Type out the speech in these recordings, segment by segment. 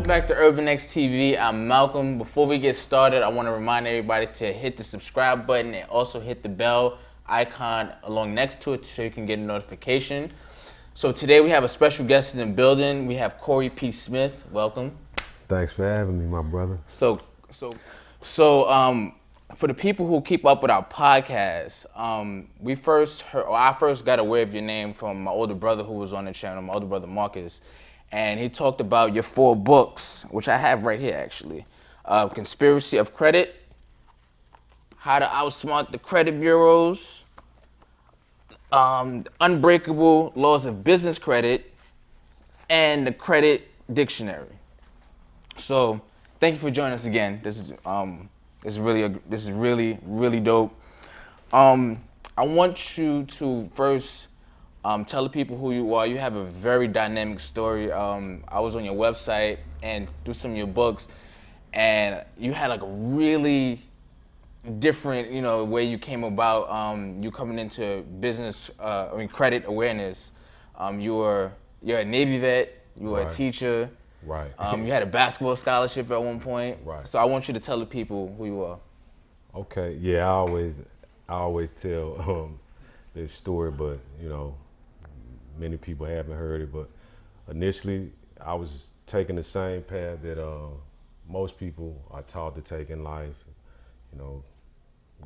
Welcome back to Urban X TV. I'm Malcolm. Before we get started, I want to remind everybody to hit the subscribe button and also hit the bell icon along next to it so you can get a notification. So today we have a special guest in the building. We have Corey P. Smith. Welcome. Thanks for having me, my brother. So, for the people who keep up with our podcast, I first got aware of your name from my older brother who was on the channel, my older brother Marcus, and he talked about your 4 books, which I have right here actually. Conspiracy of Credit, How to Outsmart the Credit Bureaus, Unbreakable Laws of Business Credit, and the Credit Dictionary. So, thank you for joining us again. This is really dope. I want you to first tell the people who you are. You have a very dynamic story. I was on your website and through some of your books, and you had like a really different, way you came about. You coming into business, credit awareness. You're a Navy vet. You were a teacher. Right. You had a basketball scholarship at one point. Right. So I want you to tell the people who you are. Okay. Yeah, I always tell this story, but many people haven't heard it. But initially, I was taking the same path that most people are taught to take in life.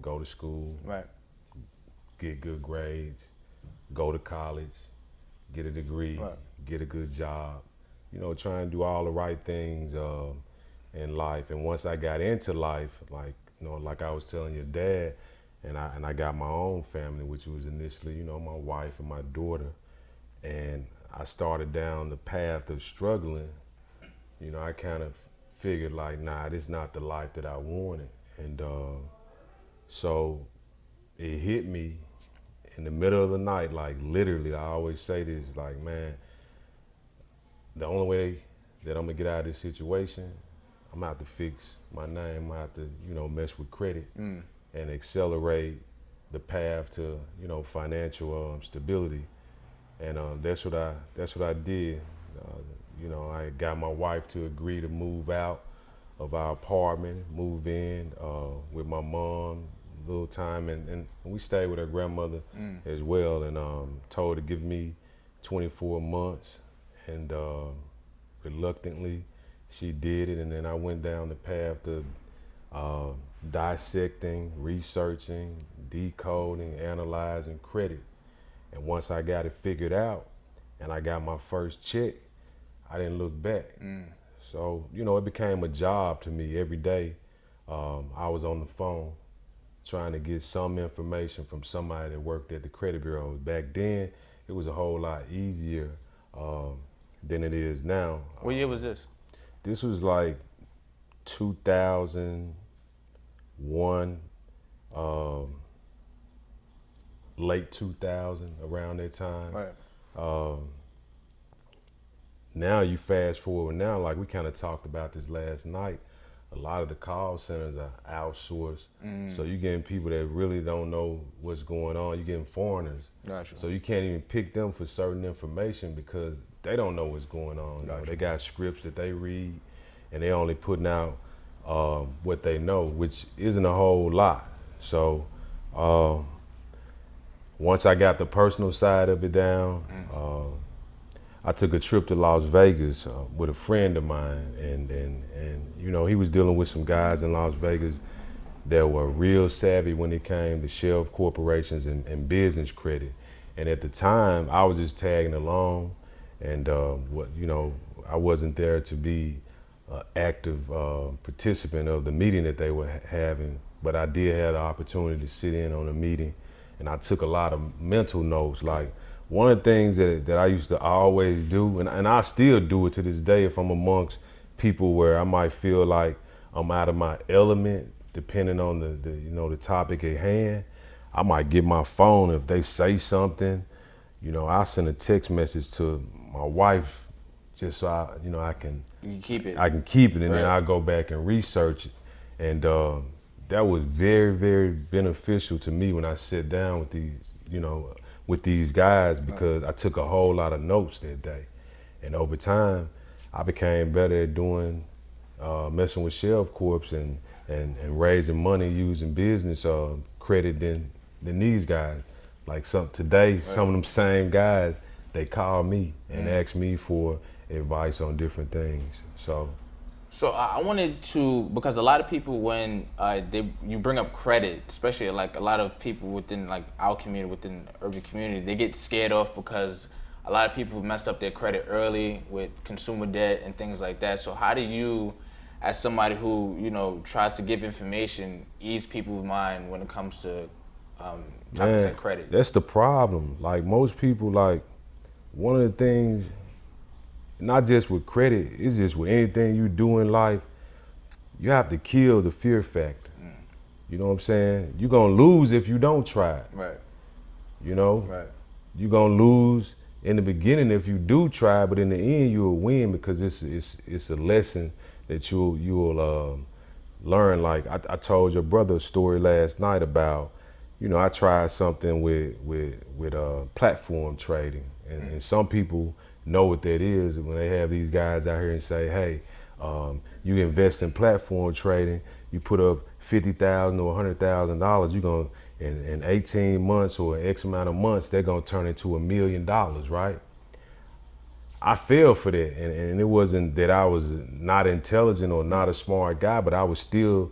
Go to school, Right. get good grades, go to college, get a degree, Right. get a good job. Try and do all the right things in life. And once I got into life, like I was telling your dad, and I got my own family, which was initially, my wife and my daughter, and I started down the path of struggling. I kind of figured nah, this is not the life that I wanted. And so it hit me in the middle of the night, literally. I always say this, man, the only way that I'm gonna get out of this situation, I'm gonna have to fix my name. I'm gonna have to, mess with credit and accelerate the path to, financial stability. And that's what I did. I got my wife to agree to move out of our apartment, move in with my mom a little time, and we stayed with her grandmother as well, and told her to give me 24 months. And reluctantly, she did it, and then I went down the path of dissecting, researching, decoding, analyzing credit. And once I got it figured out, and I got my first check, I didn't look back. So, it became a job to me every day. I was on the phone trying to get some information from somebody that worked at the credit bureau. Back then, it was a whole lot easier than it is now. What year was this? This was like 2001, late 2000, around that time. Right. Now you fast forward now, like we kind of talked about this last night, a lot of the call centers are outsourced. So you're getting people that really don't know what's going on. You're getting foreigners. Gotcha. So you can't even pick them for certain information because they don't know what's going on. Gotcha. They got scripts that they read, and they only putting out what they know, which isn't a whole lot. So once I got the personal side of it down, I took a trip to Las Vegas with a friend of mine, and he was dealing with some guys in Las Vegas that were real savvy when it came to shelf corporations and business credit. And at the time, I was just tagging along, and I wasn't there to be an active participant of the meeting that they were having, but I did have the opportunity to sit in on a meeting, and I took a lot of mental notes. Like, one of the things that I used to always do, and I still do it to this day if I'm amongst people where I might feel like I'm out of my element, depending on the topic at hand, I might get my phone. If they say something, I send a text message to my wife just so I can keep it. I can keep it, and Right. then I go back and research it. And that was very, very beneficial to me when I sit down with these guys, because I took a whole lot of notes that day. And over time, I became better at doing messing with shelf corps and raising money using business credit than these guys. Like today, some of them same guys, they call me and ask me for advice on different things. So I wanted to, because a lot of people when you bring up credit, especially like a lot of people within like our community, within the urban community, they get scared off because a lot of people messed up their credit early with consumer debt and things like that. So how do you, as somebody who tries to give information, ease people's mind when it comes to topics like credit? That's the problem. Like most people, like one of the things, not just with credit, it's just with anything you do in life, you have to kill the fear factor. You know what I'm saying? You're gonna lose if you don't try it. Right. You know? Right. You're gonna lose in the beginning if you do try, but in the end you'll win because it's a lesson that you'll learn. Like I told your brother a story last night about, I tried something with platform trading, and some people know what that is. When they have these guys out here and say, hey, you invest in platform trading, you put up $50,000 or $100,000, you're gonna in 18 months or X amount of months, they're gonna turn into $1 million, right? I fell for that, and it wasn't that I was not intelligent or not a smart guy, but I was still,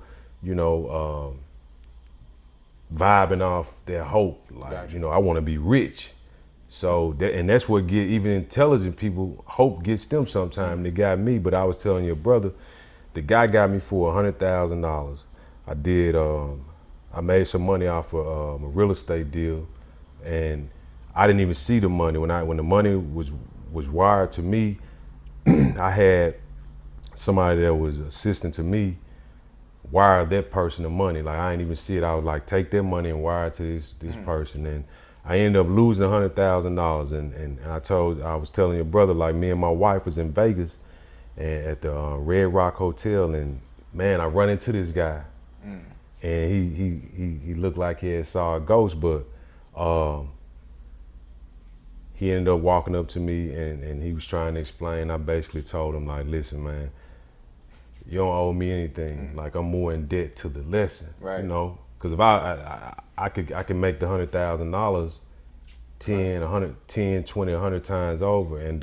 vibing off that hope. Like, Gotcha. I want to be rich. So that's what get even intelligent people, hope gets them sometime. They got me, but I was telling your brother, the guy got me for $100,000. I made some money off of a real estate deal, and I didn't even see the money. When the money was wired to me, I had somebody that was assistant to me wire that person the money. Like I didn't even see it. I was like, take that money and wire it to this person. And I ended up losing $100,000. And I was telling your brother, like me and my wife was in Vegas and at the Red Rock Hotel, and man, I run into this guy. And he looked like he had saw a ghost, but he ended up walking up to me and he was trying to explain. I basically told him, like, listen, man, you don't owe me anything. Like, I'm more in debt to the lesson, Right. Because if I could make the $100,000 10, 20, 100 times over, and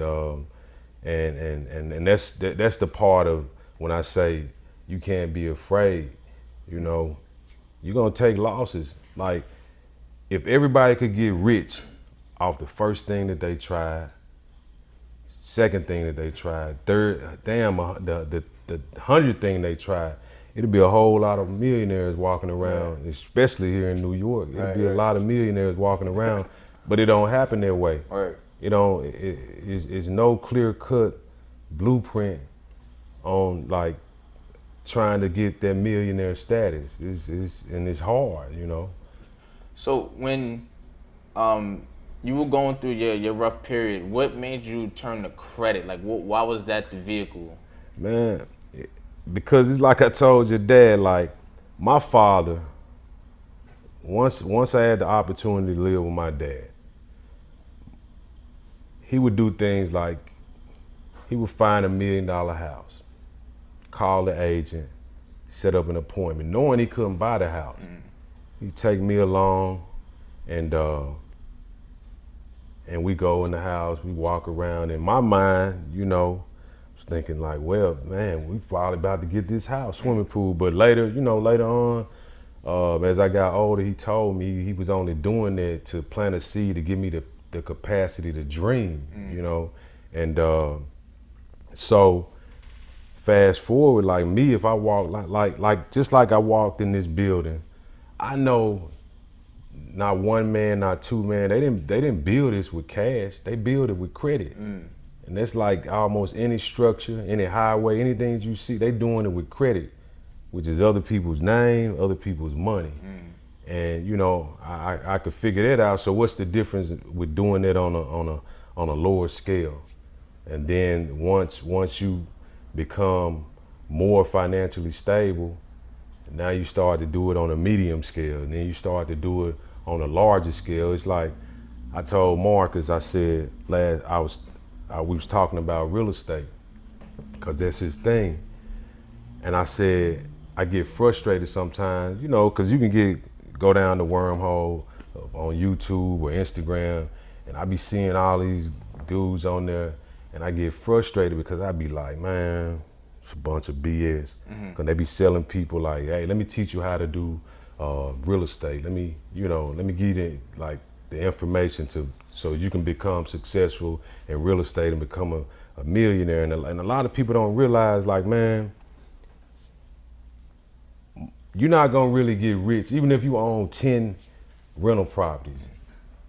that's the part of when I say you can't be afraid. You're gonna take losses. Like, if everybody could get rich off the first thing that they tried, second thing that they tried, third, the 100th thing they tried, it'll be a whole lot of millionaires walking around, especially here in New York. It'll be a lot of millionaires walking around, but it don't happen that way. Right. It's no clear-cut blueprint on, like, trying to get that millionaire status. It's hard, So when you were going through your rough period, what made you turn to credit? Like, why was that the vehicle? Man, because it's like I told your dad, like, my father, once I had the opportunity to live with my dad, he would do things like, he would find $1 million house, call the agent, set up an appointment, knowing he couldn't buy the house. He'd take me along, and we go in the house, we walk around. In my mind, I was thinking like, well, man, we probably about to get this house, swimming pool. But later on, as I got older, he told me he was only doing that to plant a seed to give me the capacity to dream, And so fast forward, like me, if I walk like just like I walked in this building, I know not one man, not two man, they didn't build this with cash. They build it with credit. And that's like almost any structure, any highway, anything that you see, they doing it with credit, which is other people's name, other people's money. And I could figure that out. So what's the difference with doing it on a lower scale? And then once you become more financially stable, now you start to do it on a medium scale, and then you start to do it on a larger scale. It's like I told Marcus, I said we was talking about real estate, because that's his thing. And I said, I get frustrated sometimes, you know, because you can go down the wormhole on YouTube or Instagram, and I be seeing all these dudes on there, and I get frustrated because I be like, man, it's a bunch of BS. Because they be selling people like, hey, let me teach you how to do real estate. Let me give you the information so you can become successful in real estate and become a millionaire. And a lot of people don't realize, like, man, you're not gonna really get rich, even if you own 10 rental properties.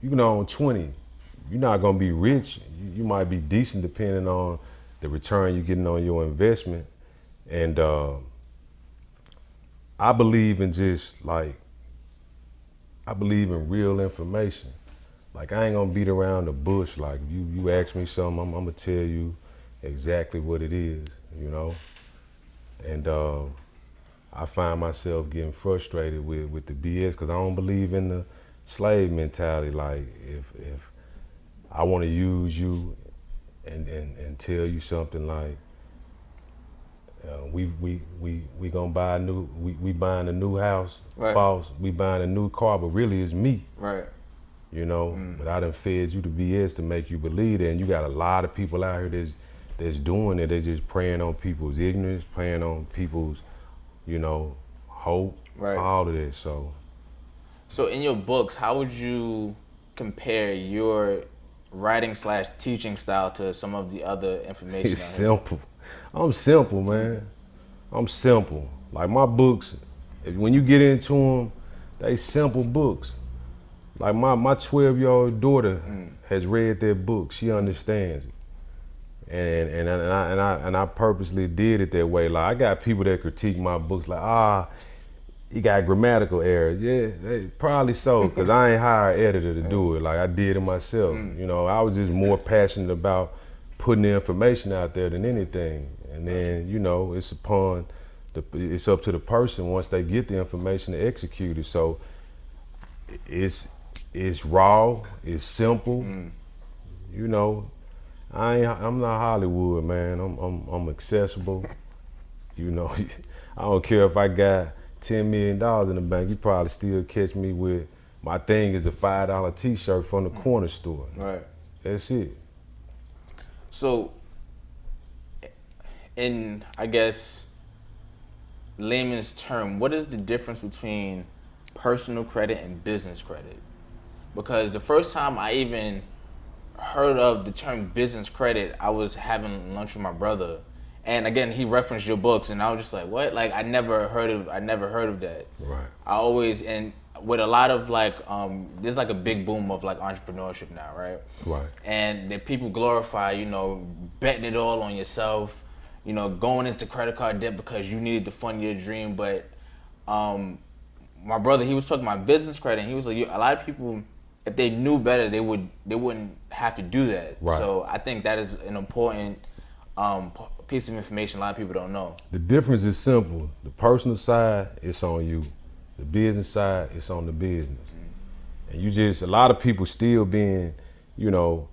You can own 20. You're not gonna be rich. You might be decent depending on the return you're getting on your investment. And I believe in real information. Like, I ain't gonna beat around the bush. Like, you ask me something, I'm gonna tell you exactly what it is, you know? And I find myself getting frustrated with the BS because I don't believe in the slave mentality. Like, if I want to use you and tell you something like, we gonna buy we buying a new house, Right. boss. We buying a new car, but really it's me. Right. You know, but I done fed you the BS to make you believe that, and you got a lot of people out here that's doing it. They're just preying on people's ignorance, preying on people's, you know, hope, Right. all of that. So in your books, how would you compare your writing / teaching style to some of the other information? it's simple. I'm simple, man. I'm simple. Like, my books, when you get into them, they simple books. Like, my 12-year-old daughter has read that book. She understands it. And I purposely did it that way. Like, I got people that critique my books like, you got grammatical errors. Yeah, probably so, because I ain't hired an editor to do it. Like, I did it myself. You know, I was just more passionate about putting the information out there than anything. And then, you know, it's up to the person once they get the information to execute it. So it's raw, it's simple. You know, I'm not Hollywood, man. I'm accessible. You know, I don't care if I got $10 million in the bank. You probably still catch me with my thing is a $5 T-shirt from the corner store. Right. That's it. So, in, I guess, layman's term, what is the difference between personal credit and business credit? Because the first time I even heard of the term business credit, I was having lunch with my brother, and again he referenced your books, and I was just like, what? Like, I never heard of that. Right. I always, and with a lot of like, there's like a big boom of like entrepreneurship now, right? Right. And that people glorify, you know, betting it all on yourself, you know, going into credit card debt because you needed to fund your dream. But my brother, he was talking about business credit, and he was like, a lot of people, if they knew better, they wouldn't have to do that. Right. So I think that is an important piece of information a lot of people don't know. The difference is simple. The personal side, it's on you. The business side, it's on the business. And a lot of people still being, you know,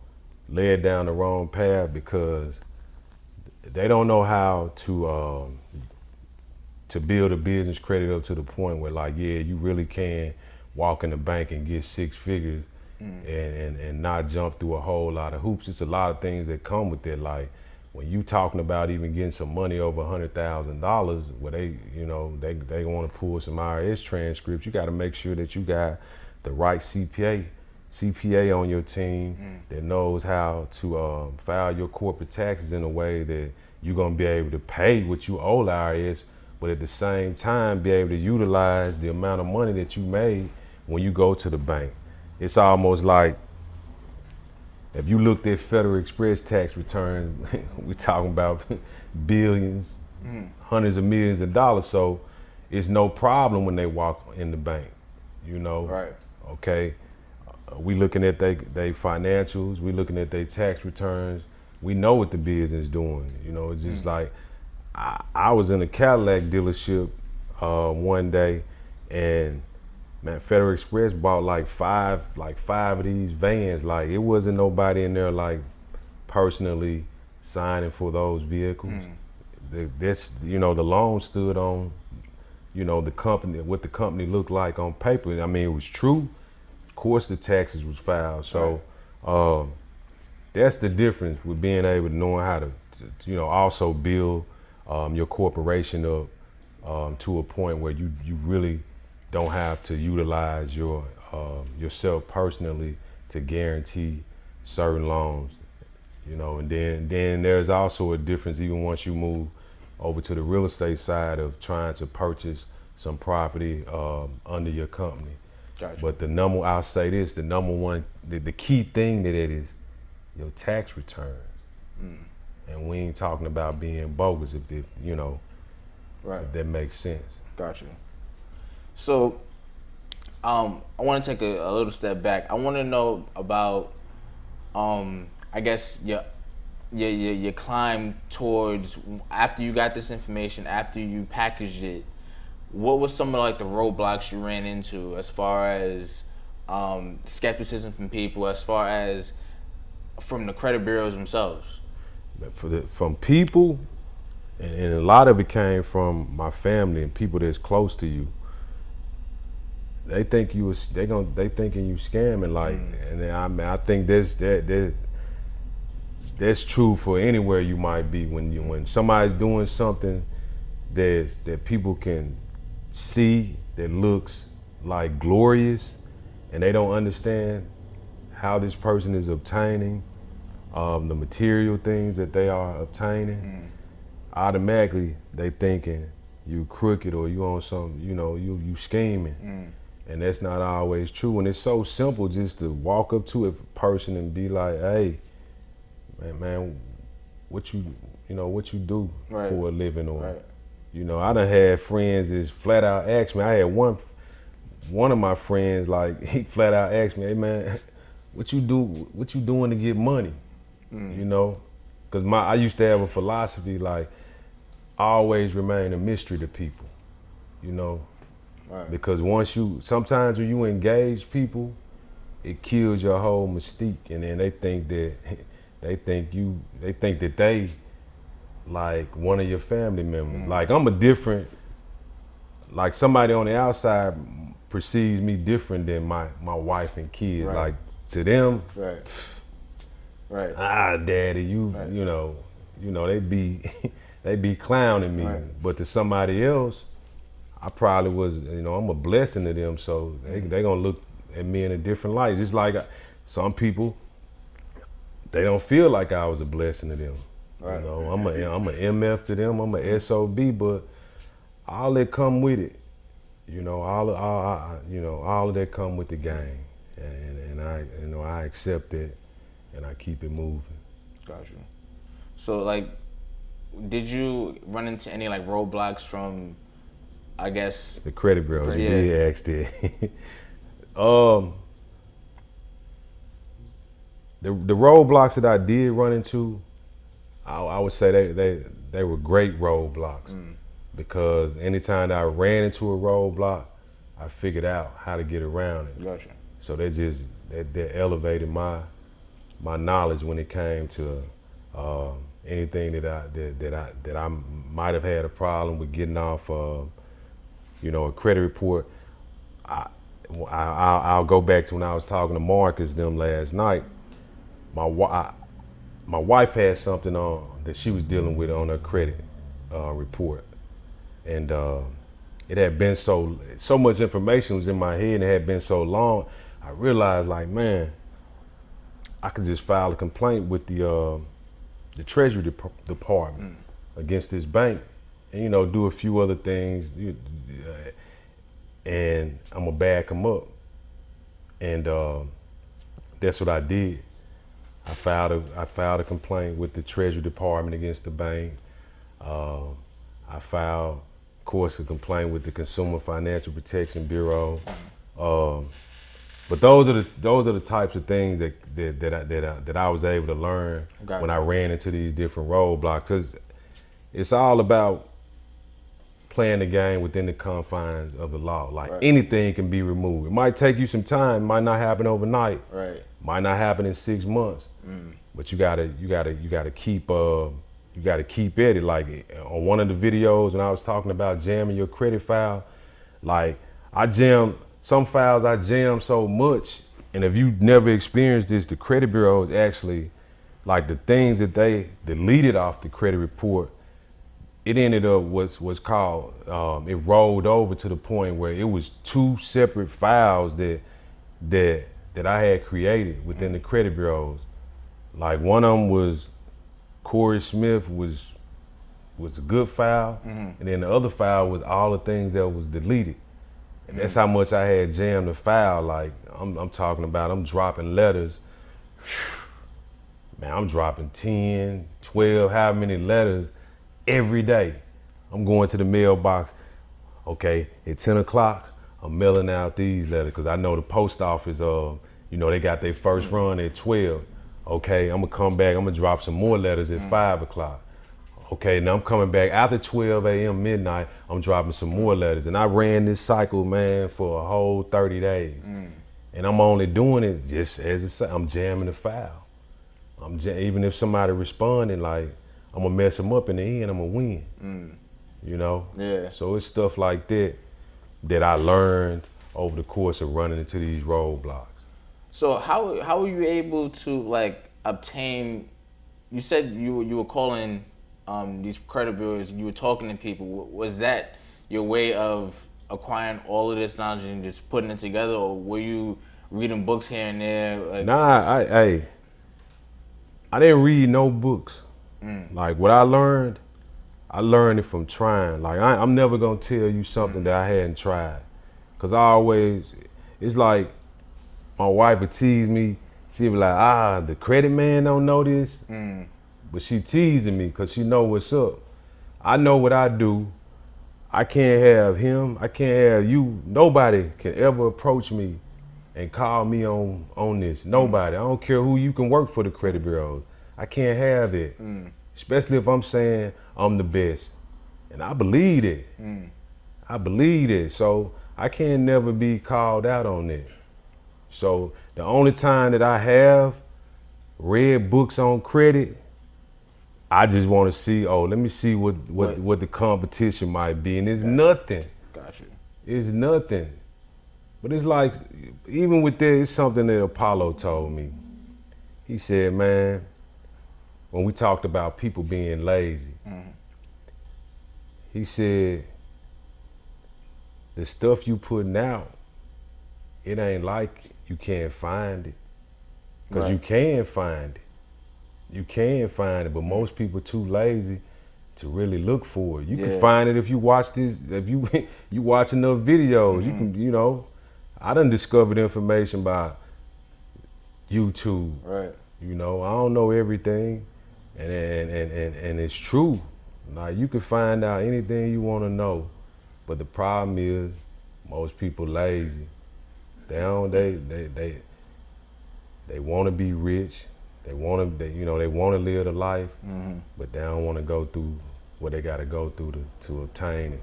led down the wrong path because they don't know how to build a business credit up to the point where, like, yeah, you really can walk in the bank and get 6 figures and not jump through a whole lot of hoops. It's a lot of things that come with it. Like, when you talking about even getting some money over $100,000, where they want to pull some IRS transcripts, you got to make sure that you got the right CPA on your team that knows how to file your corporate taxes in a way that you're gonna be able to pay what you owe the IRS, but at the same time be able to utilize the amount of money that you made when you go to the bank. It's almost like, if you looked at Federal Express tax returns, we're talking about billions, hundreds of millions of dollars. So it's no problem when they walk in the bank, you know? Right. Okay. We looking at they financials, we looking at their tax returns. We know what the business doing. You know, it's just like, I was in a Cadillac dealership one day, and man, Federal Express bought like five of these vans. Like, it wasn't nobody in there like personally signing for those vehicles. That's, the loan stood on, the company, what the company looked like on paper. I mean, it was true. Of course, the taxes was filed. So that's the difference with being able to knowing how to also build your corporation up to a point where you really don't have to utilize yourself personally to guarantee certain loans. And then there's also a difference even once you move over to the real estate side of trying to purchase some property under your company. Gotcha. But I'll say this, the number one, the key thing to that is your tax returns. And we ain't talking about being bogus if that makes sense. Gotcha. So I want to take a little step back. I want to know about I guess your climb towards, after you got this information, after you packaged it, what was some of like the roadblocks you ran into as far as skepticism from people, as far as from the credit bureaus themselves? From people, and a lot of it came from my family and people that's close to you. They think they thinking you scamming, like, and I think that's true for anywhere you might be. When somebody's doing something that people can see that looks like glorious, and they don't understand how this person is obtaining the material things that they are obtaining, automatically they thinking you crooked or you on some, you scheming. And that's not always true. And it's so simple just to walk up to a person and be like, hey, man, what you do for a living? Or, I done had friends that flat out asked me. I had one of my friends, like, he flat out asked me, hey man, what you doing to get money? Because I used to have a philosophy, like, always remain a mystery to people, because sometimes when you engage people, it kills your whole mystique, and then they think that they like one of your family members. Like, I'm like somebody on the outside perceives me different than my wife and kids. Like, to them, daddy, they be clowning me. But to somebody else, I probably was, I'm a blessing to them, so they gonna look at me in a different light. Just like some people, they don't feel like I was a blessing to them. I'm a MF to them, I'm a SOB, but all that come with it, all of that come with the game, and I accept it, and I keep it moving. Gotcha. So, like, did you run into any like roadblocks from, I guess, the credit bureaus? You did ask that. The roadblocks that I did run into, I would say they were great roadblocks, because anytime that I ran into a roadblock, I figured out how to get around it. Gotcha. So that elevated my knowledge when it came to anything that I might have had a problem with getting off a credit report. I'll go back to when I was talking to Marcus them last night. My wife had something on that she was dealing with on her credit report, and it had been so much information was in my head, and it had been so long. I realized, like, man, I could just file a complaint with the Treasury Department against this bank, and do a few other things, and I'm gonna back them up. And that's what I did. I filed a complaint with the Treasury Department against the bank. I filed, of course, a complaint with the Consumer Financial Protection Bureau. But those are the types of things that I was able to learn when I ran into these different roadblocks. Because it's all about playing the game within the confines of the law. Like, anything can be removed. It might take you some time, it might not happen overnight. Right. Might not happen in 6 months, but you gotta keep at it. Like on one of the videos when I was talking about jamming your credit file, like I jam some files. I jam so much, and if you never experienced this, the credit bureaus actually, like the things that they deleted off the credit report, it ended up what's called it rolled over to the point where it was 2 separate files that I had created within the credit bureaus. Like one of them was Corey Smith was a good file, and then the other file was all the things that was deleted. And that's how much I had jammed the file. Like I'm talking about, I'm dropping letters. Man, I'm dropping 10, 12, how many letters every day. I'm going to the mailbox. Okay, at 10 o'clock, I'm mailing out these letters because I know the post office, they got their first run at 12. Okay, I'm gonna come back, I'm gonna drop some more letters at 5 o'clock. Okay, now I'm coming back after 12 a.m. midnight, I'm dropping some more letters. And I ran this cycle, man, for a whole 30 days. And I'm only doing it just as I'm jamming the file. Even if somebody responding, like, I'm gonna mess them up in the end, I'm gonna win. Yeah. So it's stuff like that I learned over the course of running into these roadblocks. So how were you able to like obtain? You said you were calling these credit bureaus. You were talking to people. Was that your way of acquiring all of this knowledge and just putting it together, or were you reading books here and there? Like, Nah, I didn't read no books. Like what I learned it from trying. Like I'm never gonna tell you something that I hadn't tried, cause it's like my wife would tease me. She'd be like, the credit man don't know this, but she teasing me cause she know what's up. I know what I do. I can't have him. I can't have you. Nobody can ever approach me and call me on this. Nobody. I don't care who you can work for the credit bureaus. I can't have it. Especially if I'm saying I'm the best. And I believe it. I believe it. So I can't never be called out on it. So the only time that I have read books on credit, I just want to see, let me see what the competition might be. And it's nothing. Gotcha. It's nothing. But it's like, even with that, it's something that Apollo told me. He said, man, when we talked about people being lazy, he said, the stuff you putting out, it ain't like you can't find it. Because you can find it. You can find it, but most people too lazy to really look for it. You can find it if you watch this, if you watch enough videos. You can, I done discovered information by YouTube. Right. I don't know everything, and it's true. Like you can find out anything you want to know, but the problem is most people lazy. They want to be rich. They want to live the life, but they don't want to go through what they got to go through to obtain it.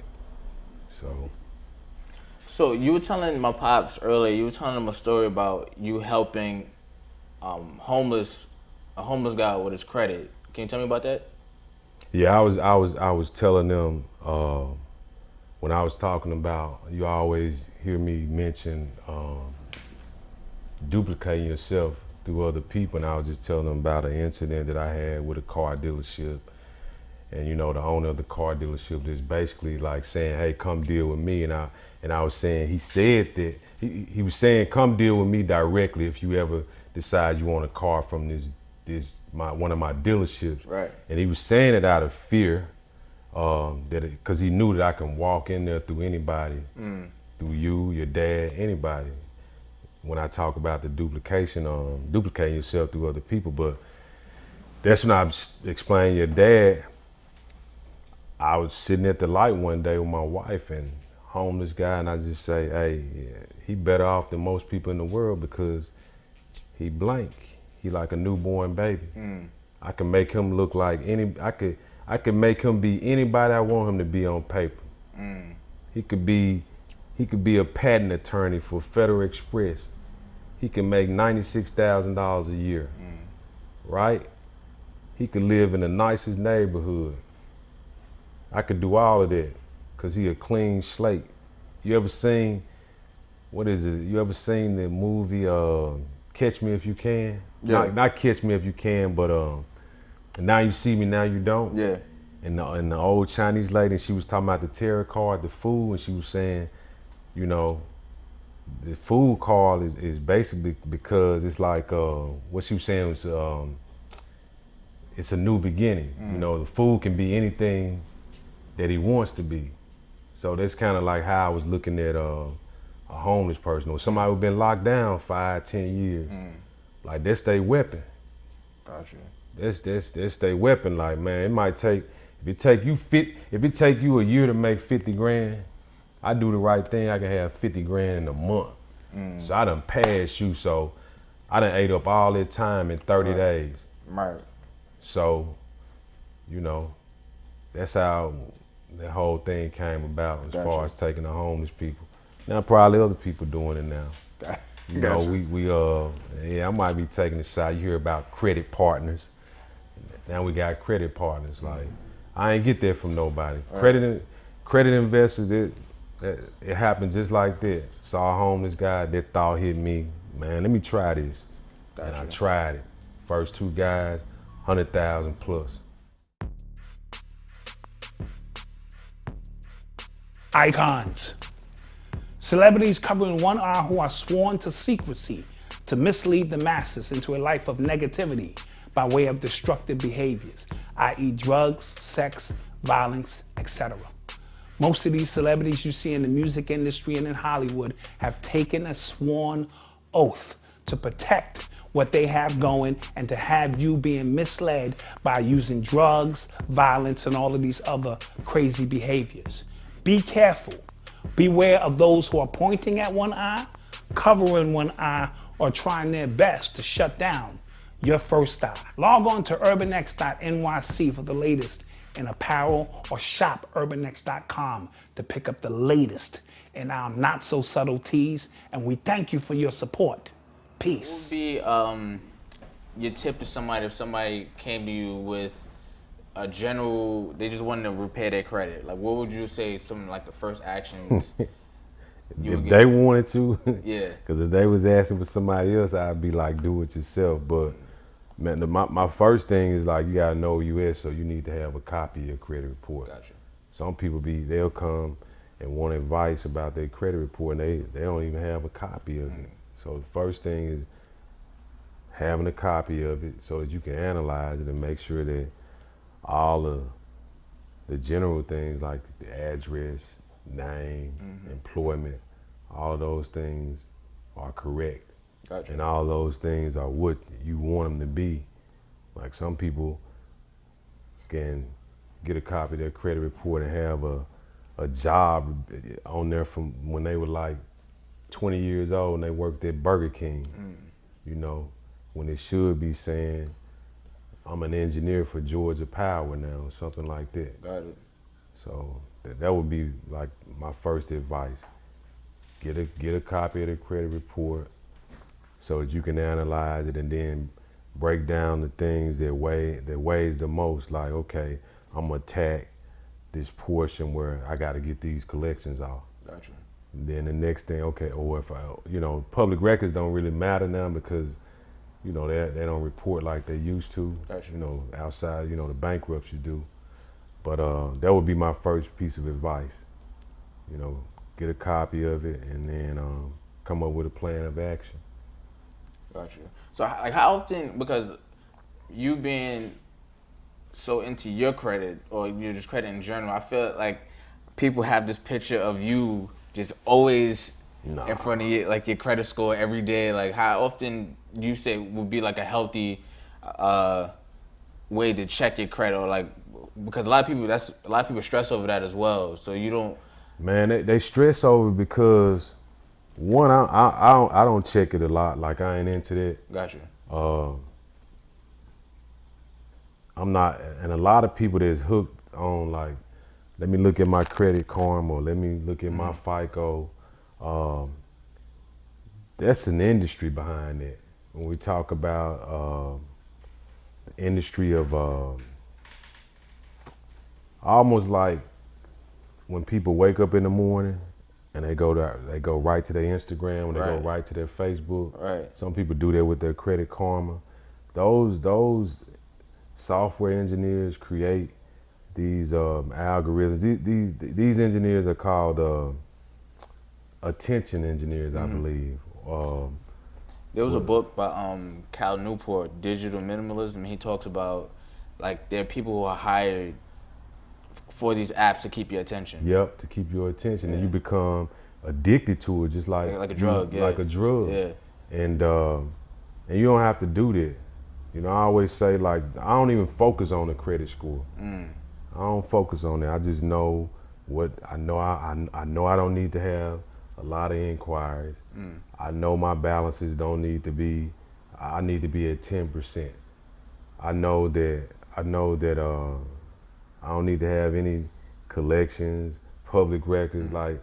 So you were telling my pops earlier. You were telling him a story about you helping a homeless guy with his credit. Can you tell me about that? Yeah, I was telling them when I was talking about, you always hear me mention duplicating yourself through other people, and I was just telling them about an incident that I had with a car dealership. And the owner of the car dealership is basically like saying, hey, come deal with me. And I was saying, he said that, he was saying, come deal with me directly if you ever decide you want a car from one of my dealerships. Right. And he was saying it out of fear, because he knew that I can walk in there through anybody, through you, your dad, anybody. When I talk about the duplicating yourself through other people. But that's when I was explaining your dad. I was sitting at the light one day with my wife and homeless guy, and I just say, hey, he better off than most people in the world because he blank. He like a newborn baby. I can make him look like I could make him be anybody I want him to be on paper. He could be a patent attorney for Federal Express. he can make $96,000 a year, right? He could live in the nicest neighborhood. I could do all of that because he a clean slate. You ever seen, what is it? You ever seen the movie Catch Me If You Can? Yeah. Not Catch Me If You Can, but Now You See Me, Now You Don't. Yeah. And the old Chinese lady, she was talking about the tarot card, the fool, and she was saying, you know, the fool card is basically because it's like what she was saying was it's a new beginning. You know, the fool can be anything that he wants to be. So that's kind of like how I was looking at a homeless person or somebody who's been locked down 5, 10 years. Like that's their weapon. Gotcha. That's their weapon. Like, man, it might take, if it take you a year to make 50 grand, I do the right thing, I can have 50 grand in a month. So I done passed you, so I done ate up all that time in 30 days. Right. So, you know, that's how that whole thing came about as far as taking the homeless people. Now probably other people doing it now. You know, I might be taking a shot. You hear about credit partners. Now we got credit partners. Like, I ain't get that from nobody. Right. Credit investors, it happens just like that. Saw a homeless guy that thought hit me, man, let me try this. And I tried it. First 2 guys, 100,000 plus. Icons. Celebrities covering one eye who are sworn to secrecy to mislead the masses into a life of negativity by way of destructive behaviors, i.e. drugs, sex, violence, etc. Most of these celebrities you see in the music industry and in Hollywood have taken a sworn oath to protect what they have going and to have you being misled by using drugs, violence, and all of these other crazy behaviors. Be careful. Beware of those who are pointing at one eye, covering one eye, or trying their best to shut down your first eye. Log on to urbanx.nyc for the latest in apparel or shop urbanx.com to pick up the latest in our not so subtle teas, and we thank you for your support. Peace. What would be your tip to somebody if somebody came to you with a general, they just wanted to repair their credit? Like, what would you say some like the first actions if they wanted to? Yeah. Because if they was asking for somebody else, I'd be like, do it yourself. But man, my first thing is like, you gotta know who you is, so you need to have a copy of your credit report. Gotcha. Some people they'll come and want advice about their credit report, and they don't even have a copy of it. So the first thing is having a copy of it so that you can analyze it and make sure that all of the general things like the address, name, employment, all of those things are correct. Gotcha. And all those things are what you want them to be. Like, some people can get a copy of their credit report and have a job on there from when they were like 20 years old and they worked at Burger King, you know, when it should be saying, I'm an engineer for Georgia Power now, or something like that. Got it. So that would be like my first advice. Get a copy of the credit report so that you can analyze it and then break down the things that weighs the most. Like, okay, I'm gonna attack this portion where I got to get these collections off. Gotcha. And then the next thing, okay, or if public records don't really matter now because, you know, they don't report like they used to. Gotcha. You know, outside, you know, the bankruptcy do. But that would be my first piece of advice. You know, get a copy of it and then come up with a plan of action. Gotcha. So, like, how often, because you being so into your credit or you're just credit in general, I feel like people have this picture of you just always in front of you, like your credit score every day. Like, how often do you say would be like a healthy way to check your credit? Or like, because a lot of people stress over that as well. So you don't. Man, they stress over because one, I don't check it a lot. Like, I ain't into that. Gotcha. I'm not, and a lot of people that's hooked on like, let me look at my Credit Karma, or let me look at my FICO. that's an industry behind it. When we talk about the industry of almost like when people wake up in the morning and they go right to their Instagram, and they go right to their Facebook. Right. Some people do that with their Credit Karma. Those software engineers create these algorithms. These engineers are called attention engineers, I believe. There was a book by Cal Newport, Digital Minimalism. He talks about like there are people who are hired for these apps to keep your attention. Yep, to keep your attention, and you become addicted to it, just like a drug. Like a drug. Yeah. And you don't have to do that. You know, I always say, like, I don't even focus on the credit score. I don't focus on that. I just know what I know. I know I don't need to have a lot of inquiries. I know my balances don't need to be. I need to be at 10%. I know that. I don't need to have any collections, public records. Like,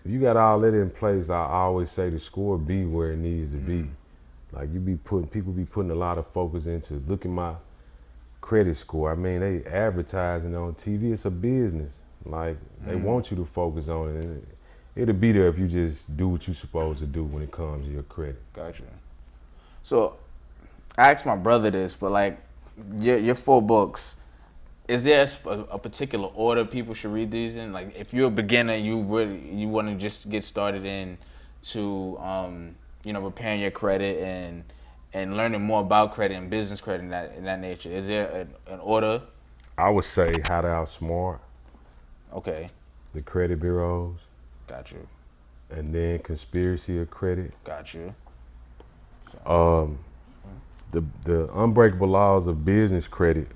if you got all that in place, I always say the score be where it needs to be. Like, people be putting a lot of focus into, look at my credit score. I mean, they advertising on TV. It's a business. Like, they want you to focus on it. And it'll be there if you just do what you're supposed to do when it comes to your credit. Gotcha. So, I asked my brother this, but like, your 4 books, is there a particular order people should read these in? Like, if you're a beginner, you want to just get started into repairing your credit and learning more about credit and business credit in that nature. Is there an order? I would say How to Outsmart. Okay. The credit bureaus. Got you. And then Conspiracy of Credit. Got you. The Unbreakable Laws of Business Credit.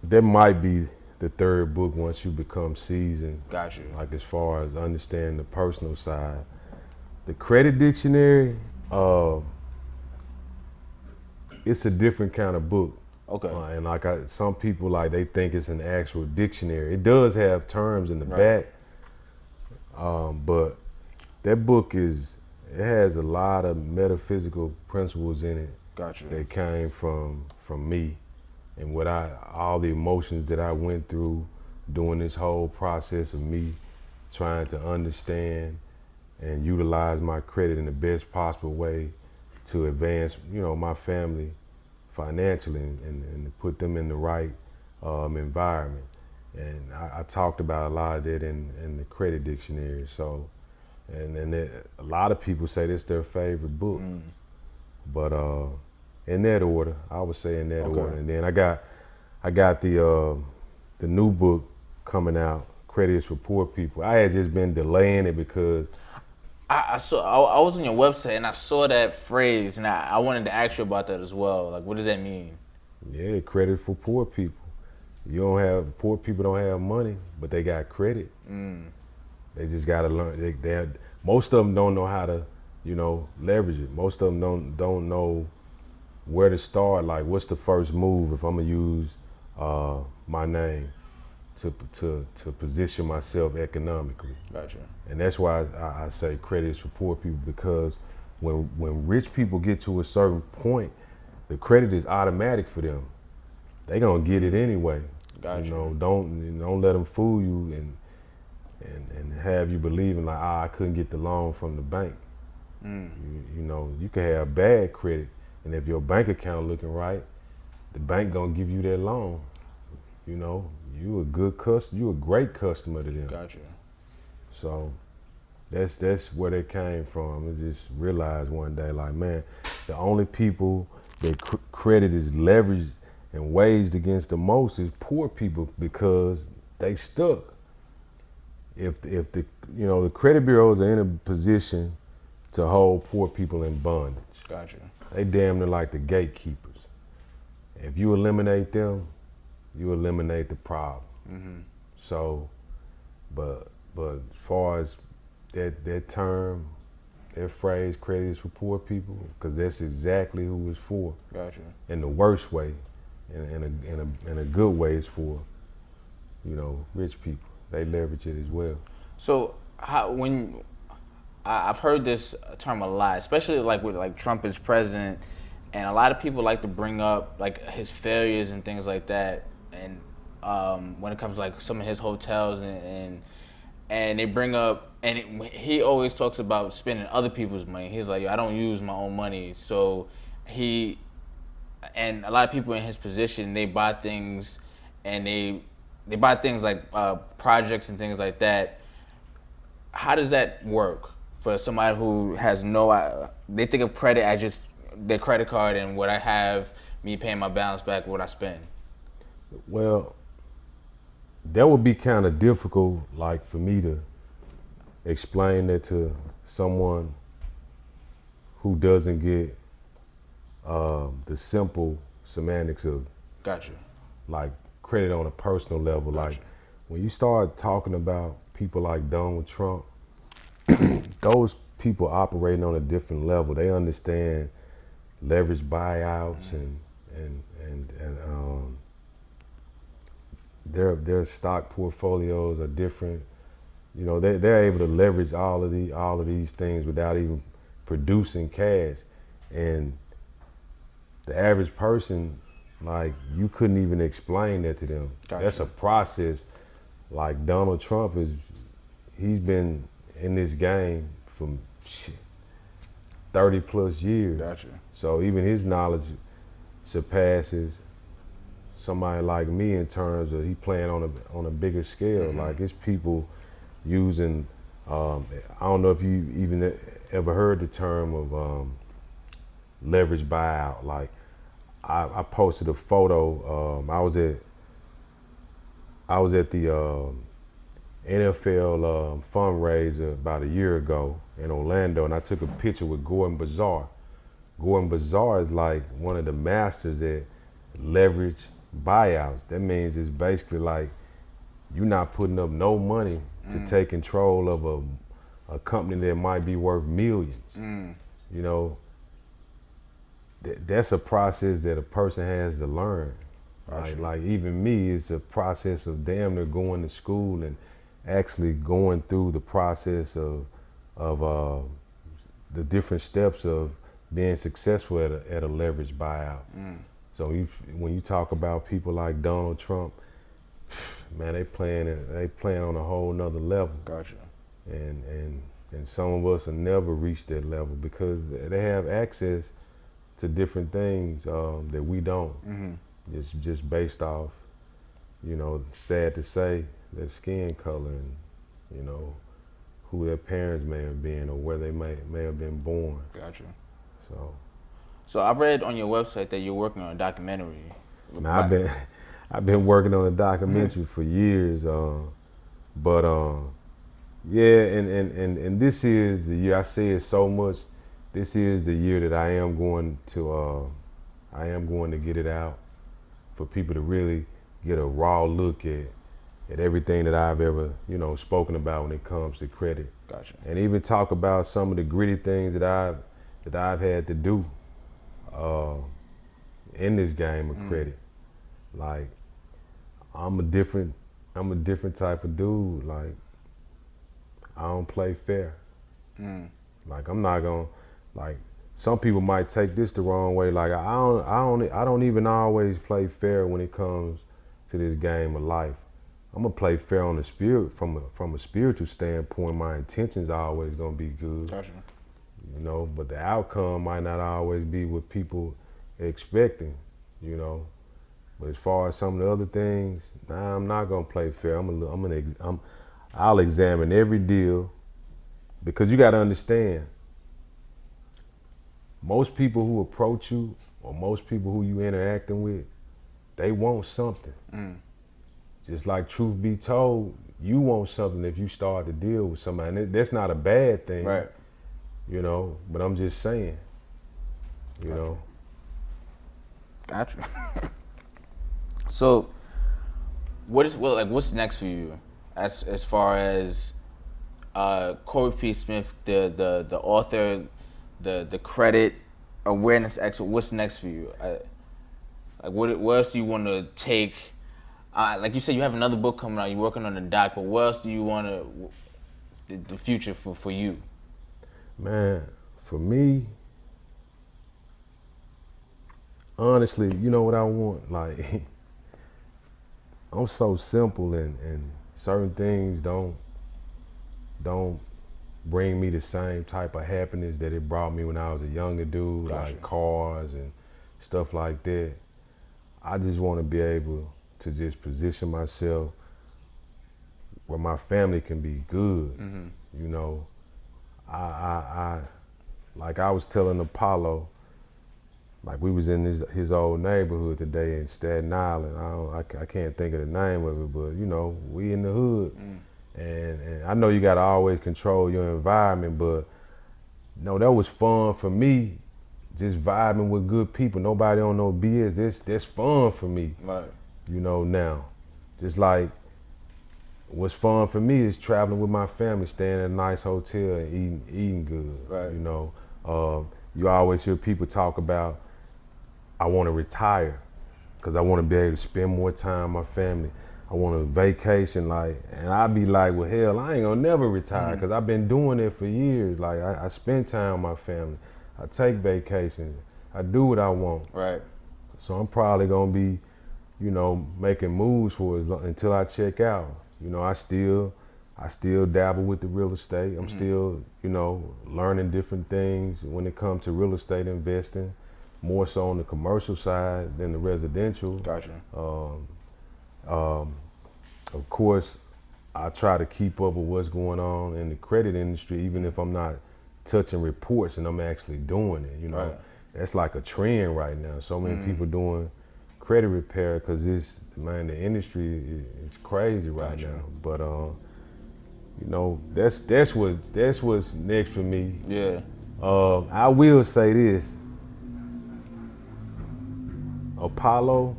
That might be the 3rd book once you become seasoned. Got you. Like, as far as understanding the personal side. The Credit Dictionary, it's a different kind of book. Okay. And like some people, like, they think it's an actual dictionary. It does have terms in the back, but that book it has a lot of metaphysical principles in it. Gotcha. That came from me, and all the emotions that I went through during this whole process of me trying to understand and utilize my credit in the best possible way to advance, my family financially and to put them in the right environment. And I talked about a lot of that in the Credit Dictionary. So, and a lot of people say this their favorite book. But in that order, I would say in that order. And then I got the new book coming out, Credit is for Poor People. I had just been delaying it because I was on your website and I saw that phrase, and I wanted to ask you about that as well. Like, what does that mean? Yeah, credit for poor people. Poor people don't have money, but they got credit. They just gotta learn. Most of them don't know how to, leverage it. Most of them don't know where to start. Like, what's the first move if I'm gonna use my name to position myself economically? Gotcha. And that's why I say credit is for poor people, because when rich people get to a certain point, the credit is automatic for them. They gonna get it anyway. Gotcha. Don't let them fool you and have you believing like, I couldn't get the loan from the bank. You can have bad credit, and if your bank account looking right, the bank gonna give you that loan. You a good customer. You a great customer to them. Gotcha. So that's where they came from. I just realized one day, like, man, the only people that credit is leveraged and waged against the most is poor people, because they stuck. If the credit bureaus are in a position to hold poor people in bondage. Gotcha. They damn near like the gatekeepers. If you eliminate them, you eliminate the problem. So, but as far as that term, that phrase, credit is for poor people, because that's exactly who it's for. Gotcha. In the worst way, in a good way, it's for, rich people. They leverage it as well. So when I've heard this term a lot, especially like with like Trump is president, and a lot of people like to bring up like his failures and things like that, and when it comes to like some of his hotels and they bring up he always talks about spending other people's money. He's like, yo, I don't use my own money, so he and a lot of people in his position, they buy things and they buy things like projects and things like that. How does that work for somebody who has no? They think of credit as just their credit card and what I have, me paying my balance back, what I spend. Well, that would be kind of difficult, like for me to explain that to someone who doesn't get the simple semantics of Gotcha. like credit on a personal level. Gotcha. Like when you start talking about people like Donald Trump, those people operating on a different level. They understand leverage buyouts and their stock portfolios are different. You know, they're able to leverage all of these things without even producing cash. And the average person, like, you couldn't even explain that to them. Gotcha. That's a process. Like Donald Trump he's been in this game for 30 plus years. Gotcha. So even his knowledge surpasses somebody like me in terms of he playing on a bigger scale. Mm-hmm. Like it's people using, I don't know if you even ever heard the term of leverage buyout. Like I posted a photo. I was at the NFL fundraiser about a year ago in Orlando, and I took a picture with Gordon Bazar. Gordon Bazar is like one of the masters at leverage buyouts. That means it's basically like you're not putting up no money to take control of a company that might be worth millions. You know, that's a process that a person has to learn. Right? Like even me, it's a process of damn near going to school and actually going through the process of the different steps of being successful at a leverage buyout. So when you talk about people like Donald Trump, man, they playing on a whole nother level. Gotcha. And some of us will never reach that level because they have access to different things that we don't. It's just based off, you know, sad to say, their skin color and, you know, who their parents may have been or where they may have been born. Gotcha. So I've read on your website that you're working on a documentary. man, I've been working on a documentary for years, yeah, and this is the year. I say it so much. This is the year that I am going to get it out for people to really get a raw look at everything that I've ever, you know, spoken about when it comes to credit. Gotcha. And even talk about some of the gritty things that I've had to do in this game of credit. Like I'm a different type of dude. Like I don't play fair. Like I'm not gonna, like some people might take this the wrong way. Like I don't even always play fair when it comes to this game of life. I'm gonna play fair on the spirit from a spiritual standpoint. My intentions are always gonna be good. Gotcha. You know, but the outcome might not always be what people expecting, you know. But as far as some of the other things, nah, I'm not gonna play fair. I'll examine every deal because you gotta understand, most people who approach you or most people who you interacting with, they want something. Just like truth be told, you want something if you start to deal with somebody. And that's not a bad thing. Right. You know, but I'm just saying, you know. Gotcha. So, what's next for you, as far as Corey P. Smith, the author, the credit awareness expert? What's next for you? What else do you want to take? Like you said, you have another book coming out. You're working on the doc, but what else do you want to the future for you? Man, for me, honestly, you know what I want? Like, I'm so simple and certain things don't bring me the same type of happiness that it brought me when I was a younger dude, Gotcha. like cars and stuff like that. I just want to be able to just position myself where my family can be good. You know, I like I was telling Apollo, like we was in his old neighborhood today in Staten Island. I can't think of the name of it, but you know, we in the hood. And I know you gotta always control your environment, but no, that was fun for me, just vibing with good people. Nobody on no BS. That's fun for me. Right. You know, now. Just like what's fun for me is traveling with my family, staying at a nice hotel and eating good. Right. You know. You always hear people talk about, I want to retire because I want to be able to spend more time with my family. I want a vacation, like, and I be like, well, hell, I ain't gonna never retire because I've been doing it for years. Like, I spend time with my family. I take vacations. I do what I want. Right. So I'm probably gonna be, you know, making moves for it until I check out. You know, I still dabble with the real estate. I'm still, you know, learning different things when it comes to real estate investing, more so on the commercial side than the residential. Gotcha. Of course, I try to keep up with what's going on in the credit industry, even if I'm not touching reports and I'm actually doing it. You know, Right. That's like a trend right now. So many people doing credit repair because the industry is crazy right Gotcha. now. But you know, that's what's next for me. Yeah. I will say this, Apollo.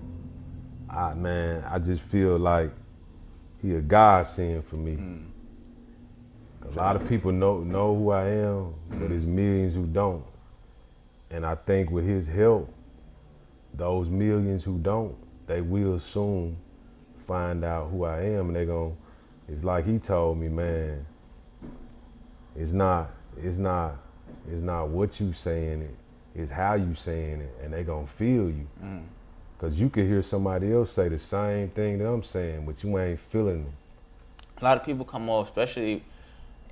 I just feel like he a godsend for me. A lot of people know who I am, but there's millions who don't. And I think with his help, those millions who don't, they will soon find out who I am, and it's like he told me, man, it's not what you saying it's how you saying it, and they gonna feel you. Cause you could hear somebody else say the same thing that I'm saying, but you ain't feeling it. A lot of people come off, especially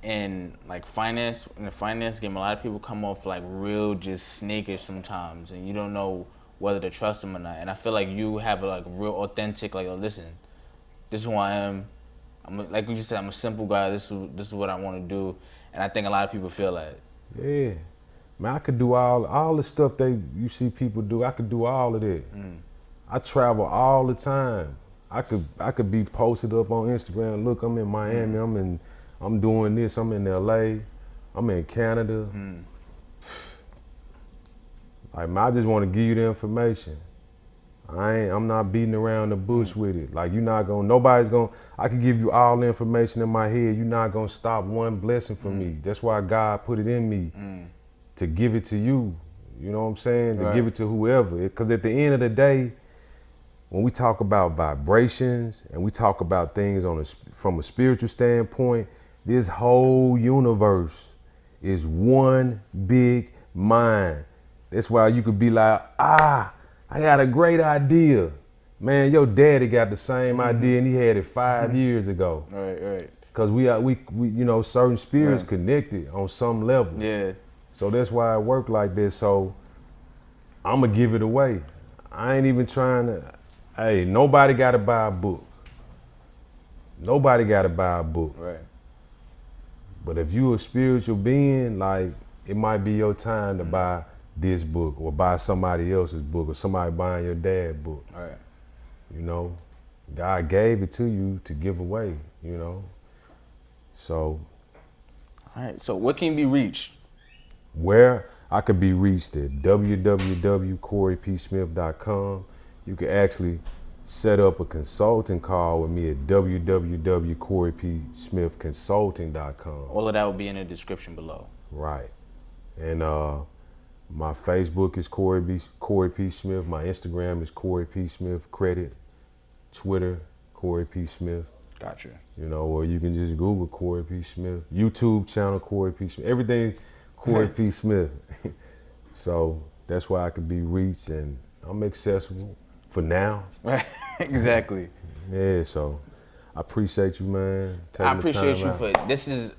in like finance, in the finance game, a lot of people come off like real just snakish sometimes, and you don't know whether to trust them or not. And I feel like you have a like real authentic, like, oh, listen, this is who I am. Like you just said, I'm a simple guy. This is what I want to do, and I think a lot of people feel that. Yeah, man, I could do all the stuff you see people do. I could do all of that. I travel all the time. I could be posted up on Instagram. Look, I'm in Miami. I'm doing this. I'm in LA. I'm in Canada. Like, man, I just want to give you the information. I'm not beating around the bush with it. Like, I can give you all the information in my head. You're not gonna stop one blessing from me. That's why God put it in me to give it to you. You know what I'm saying? To give it to whoever. Because at the end of the day, when we talk about vibrations and we talk about things from a spiritual standpoint, this whole universe is one big mind. That's why you could be like, I got a great idea. Man, your daddy got the same idea and he had it 5 years ago. Right. Cause we you know, certain spirits connected on some level. Yeah. So that's why I work like this. So I'ma give it away. I ain't even trying to, hey, nobody gotta buy a book. Nobody gotta buy a book. Right. But if you a spiritual being, like, it might be your time to buy this book or buy somebody else's book or somebody buying your dad's book. Right. You know, God gave it to you to give away, you know. So. All right. So what can be reached? Where I could be reached at www.coreypsmith.com. You can actually set up a consulting call with me at www.coreypsmithconsulting.com. All of that will be in the description below. Right. And my Facebook is Corey P. Smith. My Instagram is Corey P. Smith Credit. Twitter, Corey P. Smith. Gotcha. You know, or you can just Google Corey P. Smith. YouTube channel, Corey P. Smith. Everything Corey P. Smith. So that's why I could be reached, and I'm accessible for now. Exactly. Yeah, so I appreciate you, man. I appreciate you for this. Is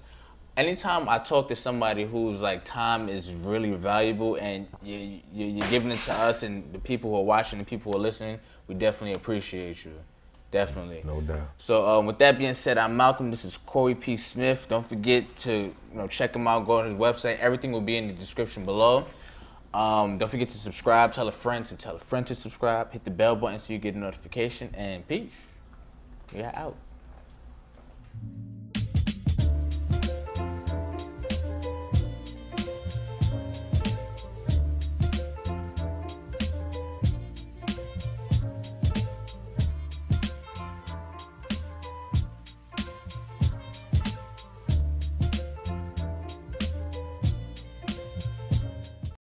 anytime I talk to somebody who's like time is really valuable, and you're giving it to us and the people who are watching, the people who are listening, we definitely appreciate you. Definitely. No doubt. So with that being said, I'm Malcolm. This is Corey P. Smith. Don't forget to check him out. Go on his website. Everything will be in the description below. Don't forget to subscribe. Tell a friend to tell a friend to subscribe. Hit the bell button so you get a notification. And peace. We are out.